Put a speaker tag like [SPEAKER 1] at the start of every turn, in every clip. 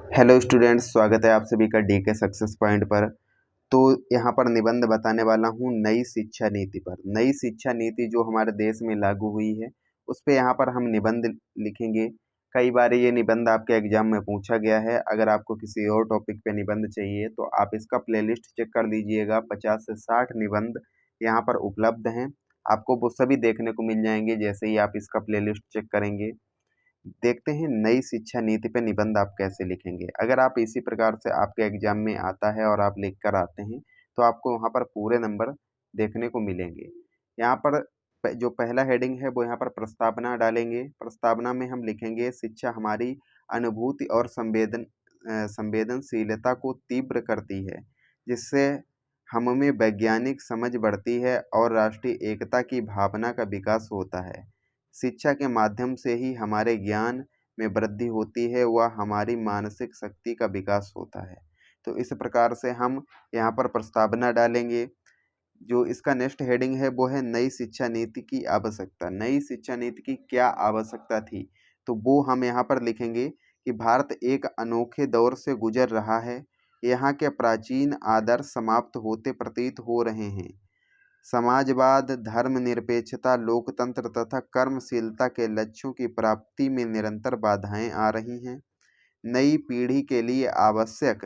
[SPEAKER 1] Hello students, स्वागत है आप सभी का डीके सक्सेस पॉइंट पर। तो यहाँ पर निबंध बताने वाला हूँ नई शिक्षा नीति पर। नई शिक्षा नीति जो हमारे देश में लागू हुई है उस पे यहाँ पर हम निबंध लिखेंगे। कई बार ये निबंध आपके एग्जाम में पूछा गया है। अगर आपको किसी और टॉपिक पे निबंध चाहिए तो आप इसका प्लेलिस्ट चेक कर लीजिएगा। 50 से 60 निबंध यहाँ पर उपलब्ध हैं। आपको वो सभी देखने को मिल जाएंगे जैसे ही आप इसका प्लेलिस्ट चेक करेंगे। देखते हैं नई शिक्षा नीति पे निबंध आप कैसे लिखेंगे। अगर आप इसी प्रकार से आपके एग्जाम में आता है और आप लिख कर आते हैं तो आपको वहाँ पर पूरे नंबर देखने को मिलेंगे। यहाँ पर जो पहला हेडिंग है वो यहाँ पर प्रस्तावना डालेंगे। प्रस्तावना में हम लिखेंगे शिक्षा हमारी अनुभूति और संवेदनशीलता को तीव्र करती है, जिससे हम में वैज्ञानिक समझ बढ़ती है और राष्ट्रीय एकता की भावना का विकास होता है। शिक्षा के माध्यम से ही हमारे ज्ञान में वृद्धि होती है व हमारी मानसिक शक्ति का विकास होता है। तो इस प्रकार से हम यहाँ पर प्रस्तावना डालेंगे। जो इसका नेक्स्ट हेडिंग है वो है नई शिक्षा नीति की आवश्यकता। नई शिक्षा नीति की क्या आवश्यकता थी, तो वो हम यहाँ पर लिखेंगे कि भारत एक अनोखे दौर से गुजर रहा है। यहाँ के प्राचीन आदर्श समाप्त होते प्रतीत हो रहे हैं। समाजवाद, धर्मनिरपेक्षता, लोकतंत्र तथा कर्मशीलता के लक्ष्यों की प्राप्ति में निरंतर बाधाएं आ रही हैं। नई पीढ़ी के लिए आवश्यक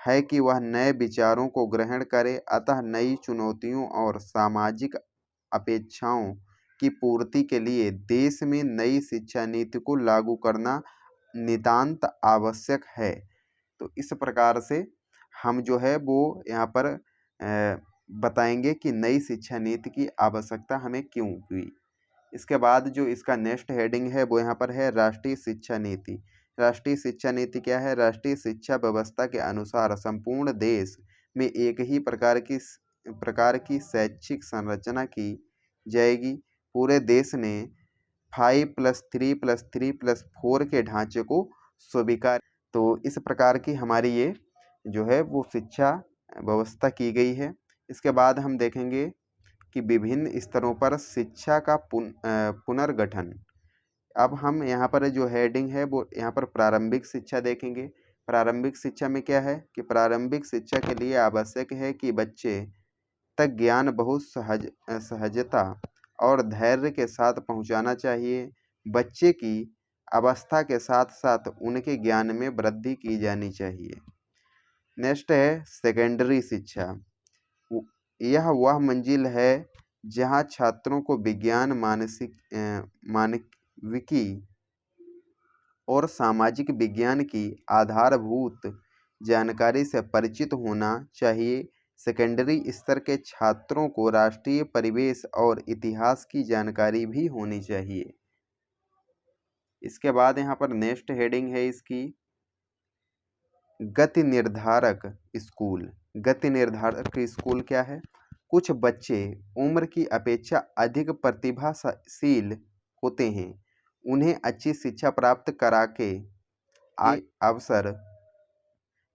[SPEAKER 1] है कि वह नए विचारों को ग्रहण करे, अतः नई चुनौतियों और सामाजिक अपेक्षाओं की पूर्ति के लिए देश में नई शिक्षा नीति को लागू करना नितांत आवश्यक है। तो इस प्रकार से हम जो है वो यहाँ पर बताएंगे कि नई शिक्षा नीति की आवश्यकता हमें क्यों हुई। इसके बाद जो इसका नेक्स्ट हेडिंग है वो यहाँ पर है राष्ट्रीय शिक्षा नीति। राष्ट्रीय शिक्षा नीति क्या है? राष्ट्रीय शिक्षा व्यवस्था के अनुसार संपूर्ण देश में एक ही प्रकार की शैक्षिक संरचना की जाएगी। पूरे देश ने 5+3+3+4 के ढांचे को स्वीकार। तो इस प्रकार की हमारी ये जो है वो शिक्षा व्यवस्था की गई है। इसके बाद हम देखेंगे कि विभिन्न स्तरों पर शिक्षा का पुनर्गठन। अब हम यहाँ पर जो हेडिंग है वो यहाँ पर प्रारंभिक शिक्षा देखेंगे। प्रारंभिक शिक्षा में क्या है कि प्रारंभिक शिक्षा के लिए आवश्यक है कि बच्चे तक ज्ञान बहुत सहजता और धैर्य के साथ पहुँचाना चाहिए। बच्चे की अवस्था के साथ साथ उनके ज्ञान में वृद्धि की जानी चाहिए। नेक्स्ट है सेकेंडरी शिक्षा। यह वह मंजिल है जहाँ छात्रों को विज्ञान, मानविकी और सामाजिक विज्ञान की आधारभूत जानकारी से परिचित होना चाहिए। सेकेंडरी स्तर के छात्रों को राष्ट्रीय परिवेश और इतिहास की जानकारी भी होनी चाहिए। इसके बाद यहाँ पर नेक्स्ट हेडिंग है इसकी गति निर्धारक स्कूल। गति निर्धारक स्कूल क्या है? कुछ बच्चे उम्र की अपेक्षा अधिक प्रतिभाशील होते हैं। उन्हें अच्छी शिक्षा प्राप्त करा के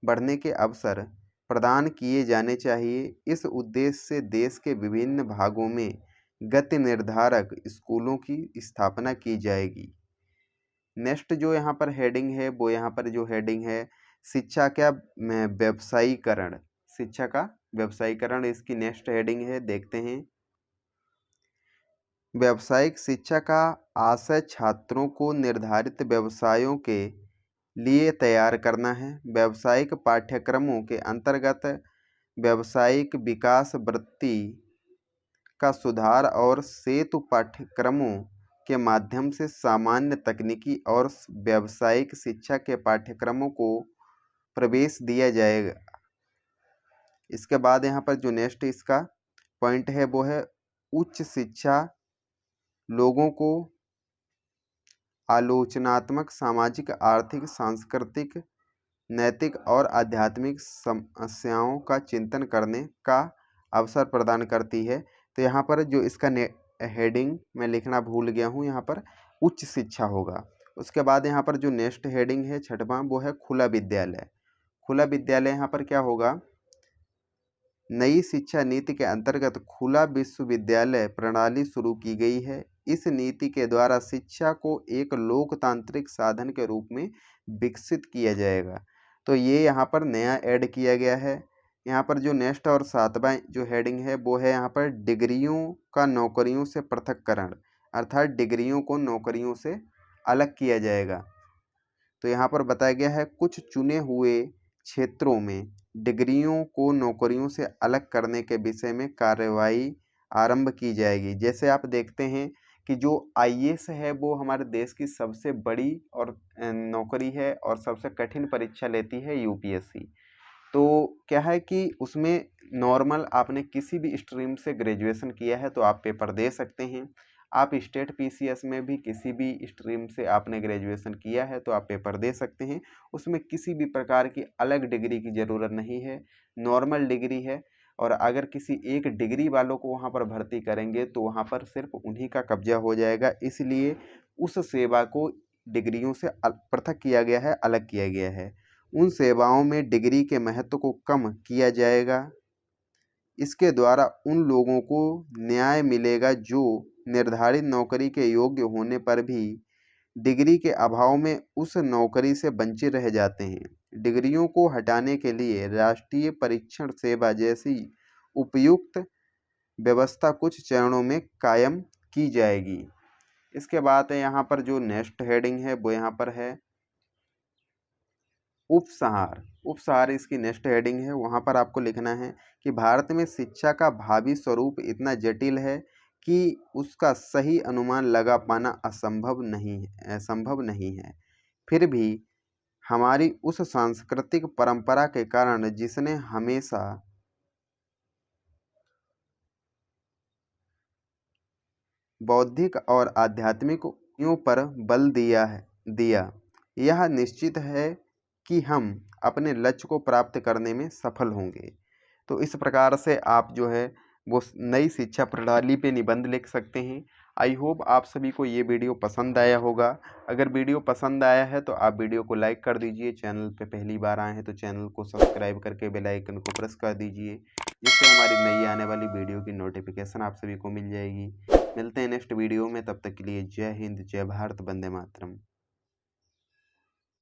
[SPEAKER 1] बढ़ने के अवसर प्रदान किए जाने चाहिए। इस उद्देश्य से देश के विभिन्न भागों में गति निर्धारक स्कूलों की स्थापना की जाएगी। नेक्स्ट जो यहाँ पर हेडिंग है वो यहाँ पर जो हेडिंग है शिक्षा का व्यवसायीकरण। शिक्षा का व्यवसायीकरण इसकी नेक्स्ट हेडिंग है, देखते हैं। व्यावसायिक शिक्षा का आशय छात्रों को निर्धारित व्यवसायों के लिए तैयार करना है। व्यावसायिक पाठ्यक्रमों के अंतर्गत व्यावसायिक विकास, वृत्ति का सुधार और सेतु पाठ्यक्रमों के माध्यम से सामान्य तकनीकी और व्यावसायिक शिक्षा के पाठ्यक्रमों को प्रवेश दिया जाएगा। इसके बाद यहाँ पर जो नेक्स्ट इसका पॉइंट है वो है उच्च शिक्षा लोगों को आलोचनात्मक, सामाजिक, आर्थिक, सांस्कृतिक, नैतिक और आध्यात्मिक समस्याओं का चिंतन करने का अवसर प्रदान करती है। तो यहाँ पर जो इसका हेडिंग मैं लिखना भूल गया हूँ, यहाँ पर उच्च शिक्षा होगा। उसके बाद यहाँ पर जो नेक्स्ट हेडिंग है छठवां वो है खुला विद्यालय। खुला विद्यालय यहाँ पर क्या होगा? नई शिक्षा नीति के अंतर्गत खुला विश्वविद्यालय प्रणाली शुरू की गई है। इस नीति के द्वारा शिक्षा को एक लोकतांत्रिक साधन के रूप में विकसित किया जाएगा। तो ये यहाँ पर नया ऐड किया गया है। यहाँ पर जो नेक्स्ट और 7वां जो हेडिंग है वो है यहाँ पर डिग्रियों का नौकरियों से पृथक्करण, अर्थात डिग्रियों को नौकरियों से अलग किया जाएगा। तो यहाँ पर बताया गया है कुछ चुने हुए क्षेत्रों में डिग्रियों को नौकरियों से अलग करने के विषय में कार्यवाही आरंभ की जाएगी। जैसे आप देखते हैं कि जो आईएएस है वो हमारे देश की सबसे बड़ी और नौकरी है और सबसे कठिन परीक्षा लेती है यूपीएससी। तो क्या है कि उसमें नॉर्मल आपने किसी भी स्ट्रीम से ग्रेजुएशन किया है तो आप पेपर दे सकते हैं। आप स्टेट पीसीएस में भी किसी भी स्ट्रीम से आपने ग्रेजुएशन किया है तो आप पेपर दे सकते हैं। उसमें किसी भी प्रकार की अलग डिग्री की ज़रूरत नहीं है, नॉर्मल डिग्री है। और अगर किसी एक डिग्री वालों को वहाँ पर भर्ती करेंगे तो वहाँ पर सिर्फ उन्हीं का कब्जा हो जाएगा, इसलिए उस सेवा को डिग्रियों से पृथक किया गया है, अलग किया गया है। उन सेवाओं में डिग्री के महत्व को कम किया जाएगा। इसके द्वारा उन लोगों को न्याय मिलेगा जो निर्धारित नौकरी के योग्य होने पर भी डिग्री के अभाव में उस नौकरी से वंचित रह जाते हैं। डिग्रियों को हटाने के लिए राष्ट्रीय परीक्षण सेवा जैसी उपयुक्त व्यवस्था कुछ चरणों में कायम की जाएगी। इसके बाद यहाँ पर जो नेक्स्ट हेडिंग है वो यहाँ पर है उपसंहार। उपसंहार इसकी नेक्स्ट हेडिंग है। वहाँ पर आपको लिखना है कि भारत में शिक्षा का भावी स्वरूप इतना जटिल है कि उसका सही अनुमान लगा पाना असंभव नहीं है। फिर भी हमारी उस सांस्कृतिक परंपरा के कारण जिसने हमेशा बौद्धिक और आध्यात्मिक उपायों पर बल दिया, यह निश्चित है कि हम अपने लक्ष्य को प्राप्त करने में सफल होंगे। तो इस प्रकार से आप जो है वो नई शिक्षा प्रणाली पे निबंध लिख सकते हैं। आई होप आप सभी को ये वीडियो पसंद आया होगा। अगर वीडियो पसंद आया है तो आप वीडियो को लाइक कर दीजिए। चैनल पे पहली बार आए हैं तो चैनल को सब्सक्राइब करके बेल आइकन को प्रेस कर दीजिए, जिससे हमारी नई आने वाली वीडियो की नोटिफिकेशन आप सभी को मिल जाएगी। मिलते हैं नेक्स्ट वीडियो में, तब तक के लिए जय हिंद, जय भारत, वंदे मातरम।